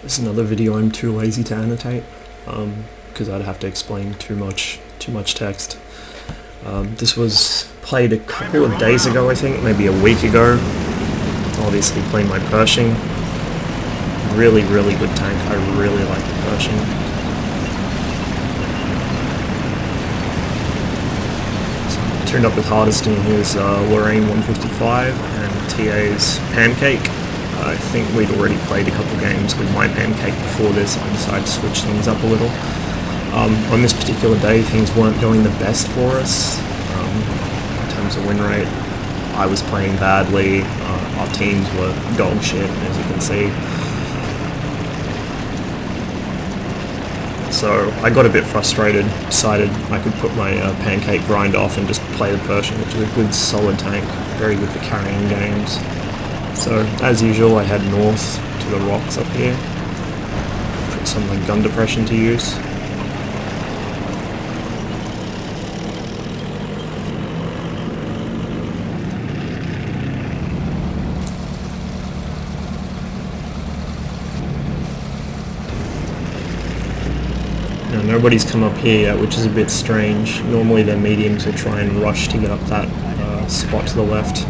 This is another video I'm too lazy to annotate, because I'd have to explain too much text. This was played a couple of days ago, I think, maybe a week ago. Obviously playing my Pershing. Really good tank. I really like the Pershing. So, tuned up with hardest in his Lorraine 155 and TA's Pancake. I think we'd already played a couple games with my Pancake before this. I decided to switch things up a little. On this particular day, things weren't going the best for us in terms of win rate. I was playing badly. Our teams were dog shit, as you can see. So I got a bit frustrated, decided I could put my Pancake grind off and just play the Pershing, which is a good solid tank, very good for carrying games. So as usual, I head north to the rocks up here, put some like gun depression to use. Now nobody's come up here yet, which is a bit strange. Normally their mediums will try and rush to get up that spot to the left.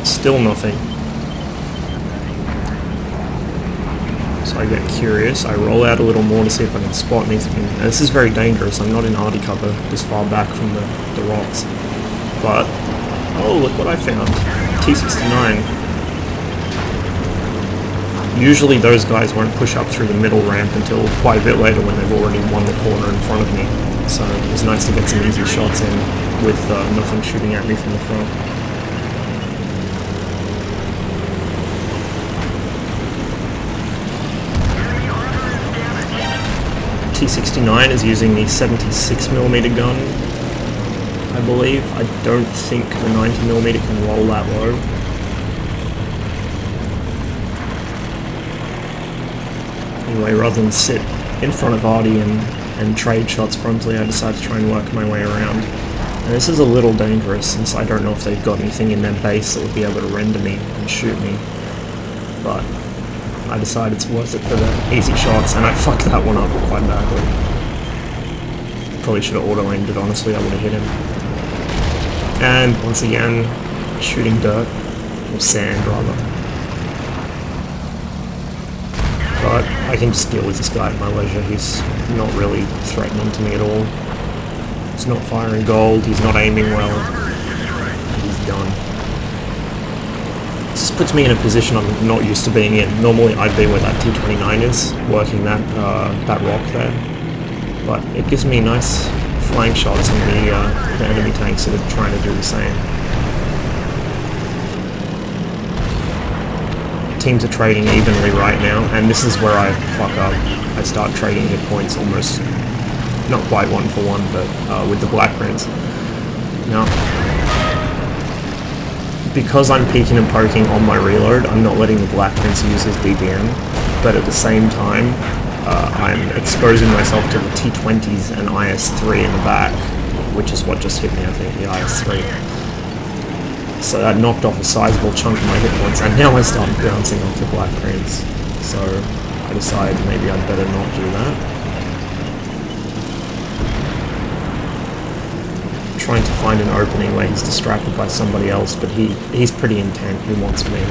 Still nothing. So I get curious, I roll out a little more to see if I can spot anything. Now, this is very dangerous, I'm not in arty cover, this far back from the rocks. But, oh look what I found, T69. Usually those guys won't push up through the middle ramp until quite a bit later when they've already won the corner in front of me. So it was nice to get some easy shots in with nothing shooting at me from the front. T69 is using the 76mm gun, I believe. I don't think the 90mm can roll that low. Anyway, rather than sit in front of Artie and trade shots frontally, I decided to try and work my way around. And this is a little dangerous since I don't know if they've got anything in their base that would be able to render me and shoot me. But I decided it's worth it for the easy shots, and I fucked that one up quite badly. Probably should have auto-aimed it, honestly, I would have hit him. And once again, shooting dirt, or sand rather. But I can just deal with this guy at my leisure. He's not really threatening to me at all. He's not firing gold, he's not aiming well. He's done. This puts me in a position I'm not used to being in. Normally I'd be where that T29 is, working that rock there. But it gives me nice flank shots on the enemy tanks that are trying to do the same. Teams are trading evenly right now, and this is where I fuck up. I start trading hit points almost, not quite one for one, but with the Black Prince. Now, because I'm peeking and poking on my reload, I'm not letting the Black Prince use his DPM, but at the same time, I'm exposing myself to the T20s and IS-3 in the back, which is what just hit me, I think, the IS-3. So that knocked off a sizable chunk of my hit points, and now I start bouncing off the Black Prince. So I decided maybe I'd better not do that. Trying to find an opening where he's distracted by somebody else, but he's pretty intent, he wants me.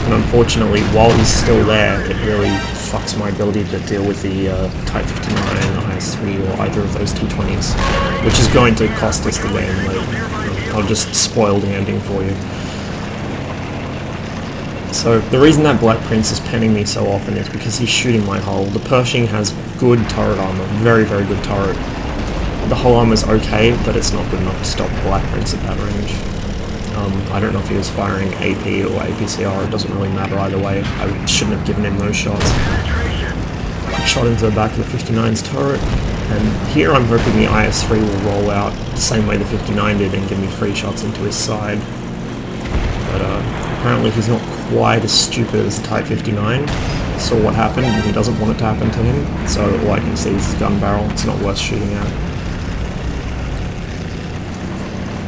And unfortunately, while he's still there, it really fucks my ability to deal with the Type 59, IS-3, or either of those T20s, which is going to cost us the game later. I'll just spoil the ending for you. So the reason that Black Prince is penning me so often is because he's shooting my hull. The Pershing has good turret armor, very good turret. The hull armor's okay, but it's not good enough to stop Black Prince at that range. I don't know if he was firing AP or APCR, it doesn't really matter either way. I shouldn't have given him those shots. Shot into the back of the 59's turret, and here I'm hoping the IS-3 will roll out the same way the 59 did and give me free shots into his side. But apparently he's not quite as stupid as the Type 59. Saw what happened, and he doesn't want it to happen to him, so all I can see is his gun barrel. It's not worth shooting at.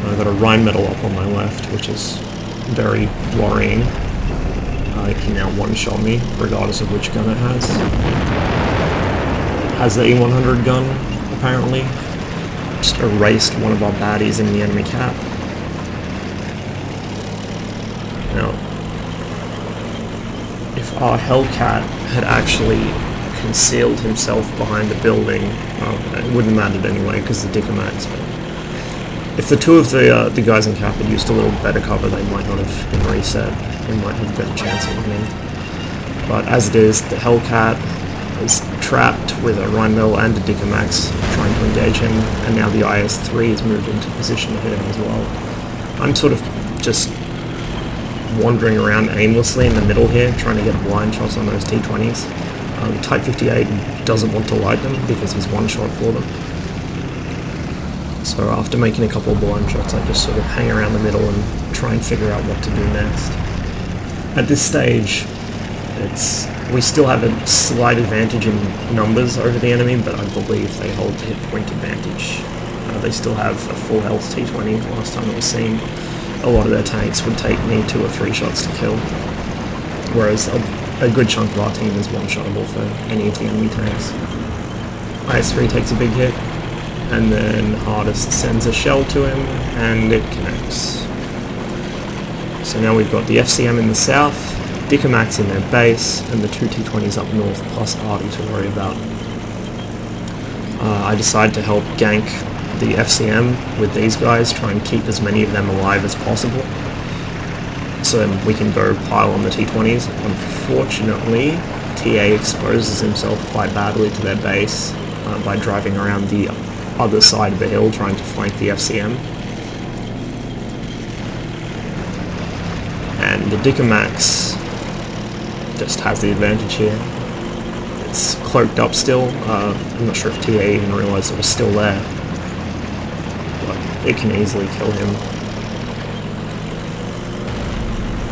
I've got a Rhine medal up on my left, which is very worrying. It can now one-shot me, regardless of which gun it has. Has the E100 gun, apparently. Just erased one of our baddies in the enemy cap. Now, if our Hellcat had actually concealed himself behind a building, it wouldn't have mattered anyway because the Dickomax. But if the two of the guys in cap had used a little better cover, they might not have been reset. We might have a better chance of winning. But as it is, the Hellcat is trapped with a Rheinmetall and a Dickomax trying to engage him, and now the IS-3 has moved into position to hit him as well. I'm sort of just wandering around aimlessly in the middle here, trying to get blind shots on those T-20s. Type 58 doesn't want to light them because he's one shot for them. So after making a couple of blind shots, I just sort of hang around the middle and try and figure out what to do next. At this stage, we still have a slight advantage in numbers over the enemy, but I believe they hold hit point advantage. They still have a full health T-20. Last time it was seen, a lot of their tanks would take me 2 or 3 shots to kill, whereas a good chunk of our team is one-shottable for any of the enemy tanks. IS-3 takes a big hit, and then Hardest sends a shell to him, and it connects. So now we've got the FCM in the south, Dickomax in their base, and the 2 T-20s up north, plus Artie to worry about. I decide to help gank the FCM with these guys, try and keep as many of them alive as possible, so then we can go pile on the T-20s. Unfortunately, TA exposes himself quite badly to their base by driving around the other side of the hill trying to flank the FCM. And the Dickomax just has the advantage here. It's cloaked up still. I'm not sure if TA even realised it was still there, but it can easily kill him.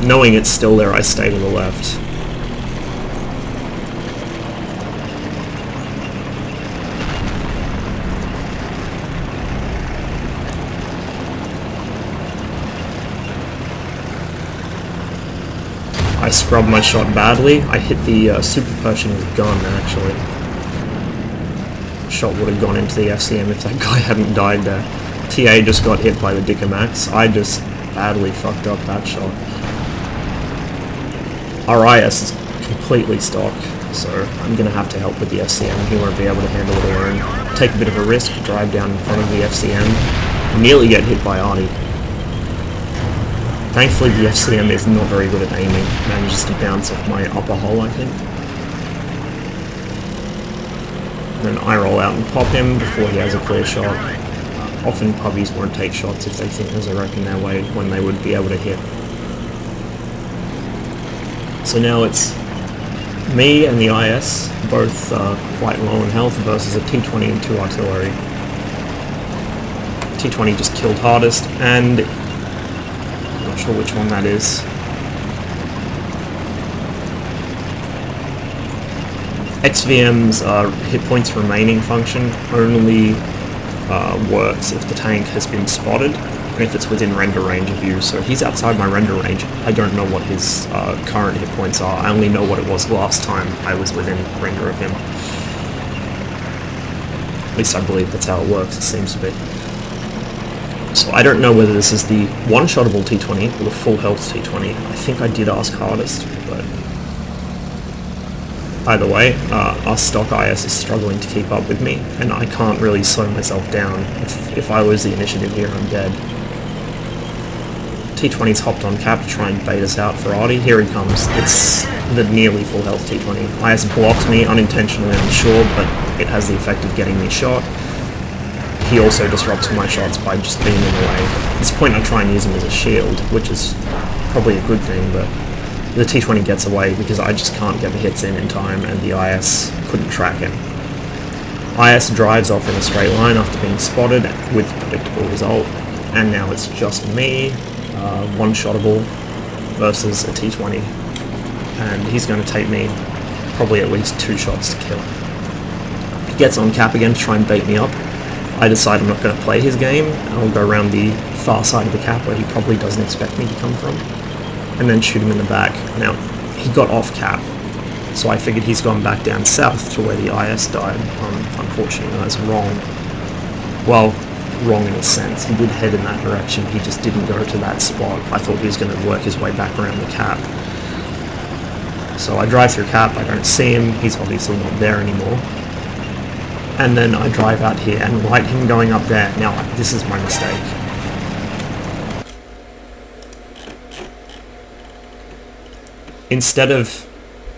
Knowing it's still there, I stay to the left. I scrubbed my shot badly. I hit the Super Pershing with gun, actually. Shot would have gone into the FCM if that guy hadn't died there. TA just got hit by the Dickomax. I just badly fucked up that shot. Our IS is completely stock, so I'm going to have to help with the FCM. He won't be able to handle it alone. Take a bit of a risk, drive down in front of the FCM, nearly get hit by Artie. Thankfully the FCM is not very good at aiming, manages to bounce off my upper hull, I think. Then I roll out and pop him before he has a clear shot. Often pubbies won't take shots if they think there's a wreck in their way when they would be able to hit. So now it's me and the IS, both quite low in health, versus a T-20 and 2 artillery. T-20 just killed Hardest, and I'm not sure which one that is. XVM's hit points remaining function only works if the tank has been spotted, and if it's within render range of view. So he's outside my render range. I don't know what his current hit points are. I only know what it was last time I was within render of him. At least I believe that's how it works, it seems to be. So I don't know whether this is the one-shottable T-20 or the full health T-20. I think I did ask Hardest, but either way, our stock IS is struggling to keep up with me, and I can't really slow myself down. If I lose the initiative here, I'm dead. T-20's hopped on cap to try and bait us out for Artie. Here he comes. It's the nearly full health T-20. IS blocks me unintentionally, I'm sure, but it has the effect of getting me shot. He also disrupts my shots by just being in the way. At this point I try and use him as a shield, which is probably a good thing, but the T-20 gets away because I just can't get the hits in time, and the IS couldn't track him. IS drives off in a straight line after being spotted with predictable result, and now it's just me, one-shottable versus a T-20, and he's going to take me probably at least 2 shots to kill. He gets on cap again to try and bait me up. I decide I'm not going to play his game, and I'll go around the far side of the cap where he probably doesn't expect me to come from. and then shoot him in the back. Now, he got off cap, so I figured he's gone back down south to where the IS died. Unfortunately, I was wrong. Well, wrong in a sense. He did head in that direction, he just didn't go to that spot. I thought he was going to work his way back around the cap. So I drive through cap, I don't see him, he's obviously not there anymore. And then I drive out here and light him going up there. Now, this is my mistake. Instead of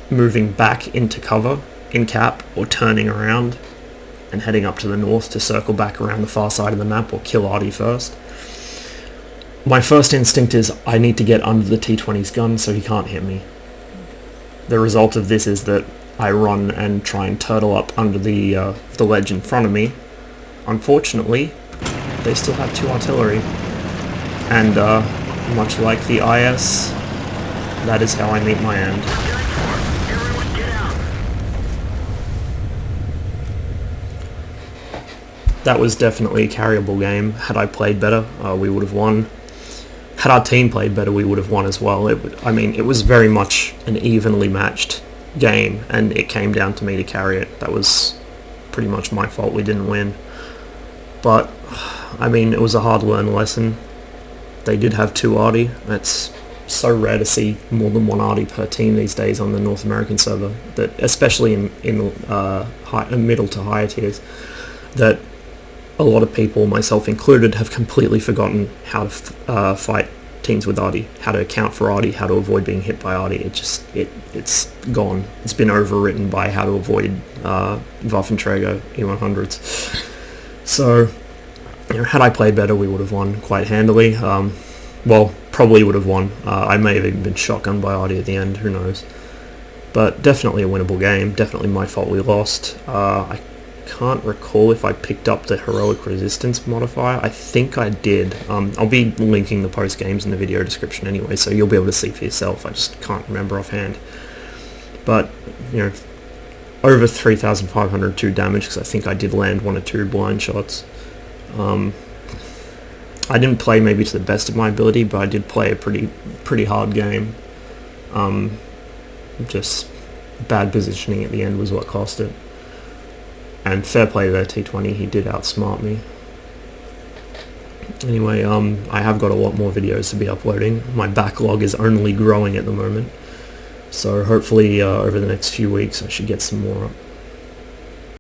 moving back into cover in cap or turning around and heading up to the north to circle back around the far side of the map or kill Artie first, my first instinct is I need to get under the T-20's gun so he can't hit me. The result of this is that I run and try and turtle up under the ledge in front of me. Unfortunately, they still have 2 artillery, and much like the IS, that is how I meet my end. That was definitely a carryable game. Had I played better, we would have won. Had our team played better, we would have won as well. It was very much an evenly matched game, and it came down to me to carry it. That was pretty much my fault we didn't win. But, it was a hard-learned lesson. They did have 2 Artie. That's so rare to see more than 1 Artie per team these days on the North American server, that especially in middle to higher tiers, that a lot of people, myself included, have completely forgotten how to fight teams with Artie, how to account for Artie, how to avoid being hit by Artie. It's gone. It's been overwritten by how to avoid Waffenträger E100s. So, had I played better, we would have won quite handily. Well, probably would have won. I may have even been shotgunned by Artie at the end, who knows. But definitely a winnable game. Definitely my fault we lost. I can't recall if I picked up the heroic resistance modifier. I think I did. I'll be linking the post games in the video description anyway, so you'll be able to see for yourself. I just can't remember offhand. But, over 3,502 damage, because I think I did land 1 or 2 blind shots. I didn't play maybe to the best of my ability, but I did play a pretty hard game. Just bad positioning at the end was what cost it. And fair play there, T20, he did outsmart me. Anyway, I have got a lot more videos to be uploading. My backlog is only growing at the moment. So hopefully over the next few weeks I should get some more up.